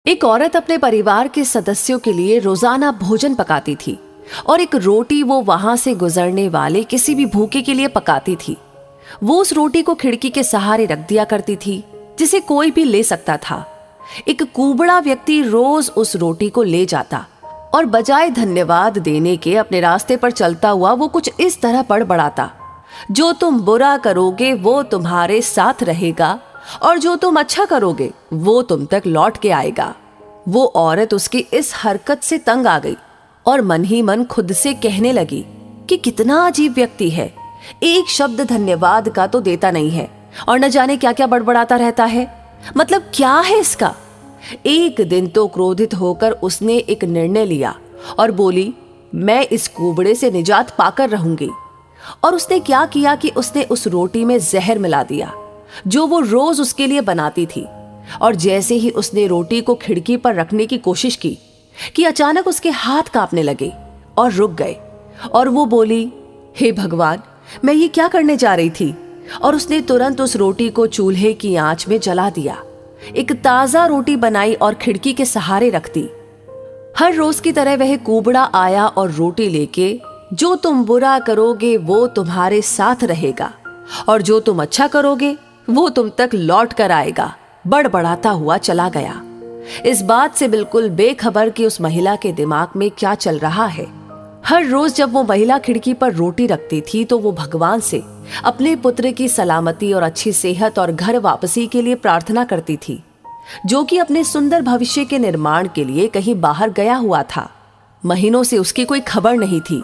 एक औरत अपने परिवार के सदस्यों के लिए रोजाना भोजन पकाती थी और एक रोटी वो वहां से गुजरने वाले किसी भी भूखे के लिए पकाती थी। वो उस रोटी को खिड़की के सहारे रख दिया करती थी जिसे कोई भी ले सकता था। एक कुबड़ा व्यक्ति रोज उस रोटी को ले जाता और बजाय धन्यवाद देने के अपने रास्ते पर चलता हुआ वो कुछ इस तरह बड़बड़ाता, जो तुम बुरा करोगे वो तुम्हारे साथ रहेगा और जो तुम अच्छा करोगे वो तुम तक लौट के आएगा। वो औरत उसकी इस हरकत से तंग आ गई और मन ही मन खुद से कहने लगी कि कितना अजीब व्यक्ति है, एक शब्द धन्यवाद का तो देता नहीं है और न जाने क्या क्या बड़बड़ाता रहता है। मतलब क्या है इसका। एक दिन तो क्रोधित होकर उसने एक निर्णय लिया और बोली, मैं इस कुबड़े से निजात पाकर रहूंगी। और उसने क्या किया कि उसने उस रोटी में जहर मिला दिया जो वो रोज उसके लिए बनाती थी। और जैसे ही उसने रोटी को खिड़की पर रखने की कोशिश की कि अचानक उसके हाथ कांपने लगे और रुक गए और वो बोली, हे भगवान, मैं ये क्या करने जा रही थी। और उसने तुरंत उस रोटी को चूल्हे की आंच में जला दिया। एक ताजा रोटी बनाई और खिड़की के सहारे रख दी। हर रोज की तरह वह कुबड़ा आया और रोटी लेके, जो तुम बुरा करोगे वो तुम्हारे साथ रहेगा और जो तुम अच्छा करोगे वो तुम तक लौट कर आएगा, बड़बड़ाता हुआ चला गया। इस बात से बिल्कुल बेखबर कि उस महिला के दिमाग में क्या चल रहा है। हर रोज जब वो महिला खिड़की पर रोटी रखती थी तो वो भगवान से अपने पुत्र की सलामती और अच्छी सेहत और घर वापसी के लिए प्रार्थना करती थी, जो कि अपने सुंदर भविष्य के निर्माण के लिए कहीं बाहर गया हुआ था। महीनों से उसकी कोई खबर नहीं थी।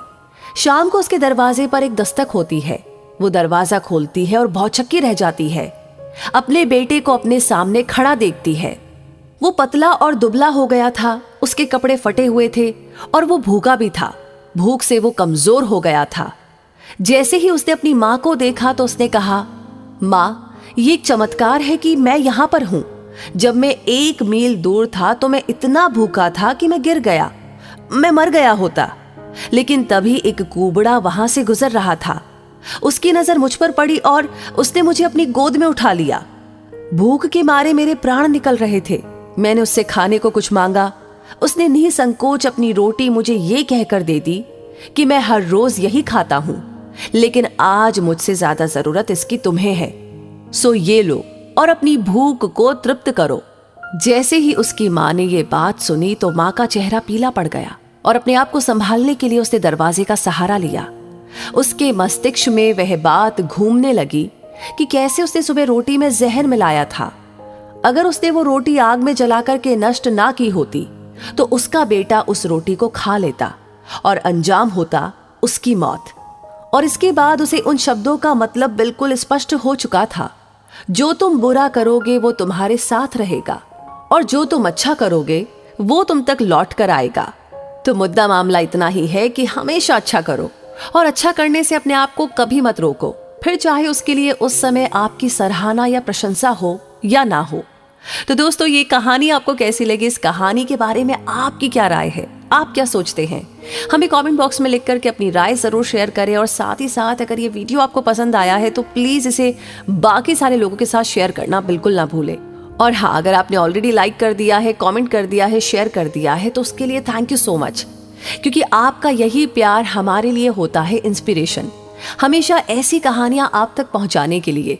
शाम को उसके दरवाजे पर एक दस्तक होती है। वो दरवाजा खोलती है और भौचक्की रह जाती है। अपने बेटे को अपने सामने खड़ा देखती है। वो पतला और दुबला हो गया था, उसके कपड़े फटे हुए थे और वो भूखा भी था। भूख से वो कमजोर हो गया था। जैसे ही उसने अपनी माँ को देखा तो उसने कहा, माँ, ये एक चमत्कार है कि मैं यहाँ पर हूँ। जब मैं 1 मील दूर था तो मैं इतना भूखा था कि मैं गिर गया, मैं मर गया होता। लेकिन तभी एक कुबड़ा वहां से गुजर रहा था। उसकी नजर मुझ पर पड़ी और उसने मुझे अपनी गोद में उठा लिया। भूख के मारे मेरे प्राण निकल रहे थे। मैंने उससे खाने को कुछ मांगा। उसने निसंकोच अपनी रोटी मुझे ये कहकर दे दी कि मैं हर रोज यही खाता हूं, लेकिन आज मुझसे ज्यादा जरूरत इसकी तुम्हें है, सो ये लो और अपनी भूख को तृप्त करो। जैसे ही उसकी माँ ने ये बात सुनी तो माँ का चेहरा पीला पड़ गया और अपने आप को संभालने के लिए उसने दरवाजे का सहारा लिया। उसके मस्तिष्क में वह बात घूमने लगी कि कैसे उसने सुबह रोटी में जहर मिलाया था। अगर उसने वो रोटी आग में जलाकर के नष्ट ना की होती तो उसका बेटा उस रोटी को खा लेता और अंजाम होता उसकी मौत। और इसके बाद उसे उन शब्दों का मतलब बिल्कुल स्पष्ट हो चुका था, जो तुम बुरा करोगे वो तुम्हारे साथ रहेगा और जो तुम अच्छा करोगे वो तुम तक लौट कर आएगा। तो मुद्दा मामला इतना ही है कि हमेशा अच्छा करो और अच्छा करने से अपने आप को कभी मत रोको, फिर चाहे उसके लिए उस समय आपकी सराहना या प्रशंसा हो या ना हो। तो दोस्तों, ये कहानी आपको कैसी लगी? इस कहानी के बारे में आपकी क्या राय है? आप क्या सोचते हैं? हमें कमेंट बॉक्स में लिख करके अपनी राय जरूर शेयर करें। और साथ ही साथ अगर ये वीडियो आपको पसंद आया है तो प्लीज इसे बाकी सारे लोगों के साथ शेयर करना बिल्कुल ना भूलें। और हाँ, अगर आपने ऑलरेडी लाइक कर दिया है, कमेंट कर दिया है, शेयर कर दिया है तो उसके लिए थैंक यू सो मच, क्योंकि आपका यही प्यार हमारे लिए होता है इंस्पिरेशन, हमेशा ऐसी कहानियां आप तक पहुंचाने के लिए।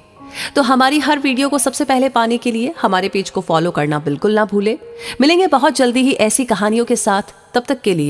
तो हमारी हर वीडियो को सबसे पहले पाने के लिए हमारे पेज को फॉलो करना बिल्कुल ना भूले। मिलेंगे बहुत जल्दी ही ऐसी कहानियों के साथ। तब तक के लिए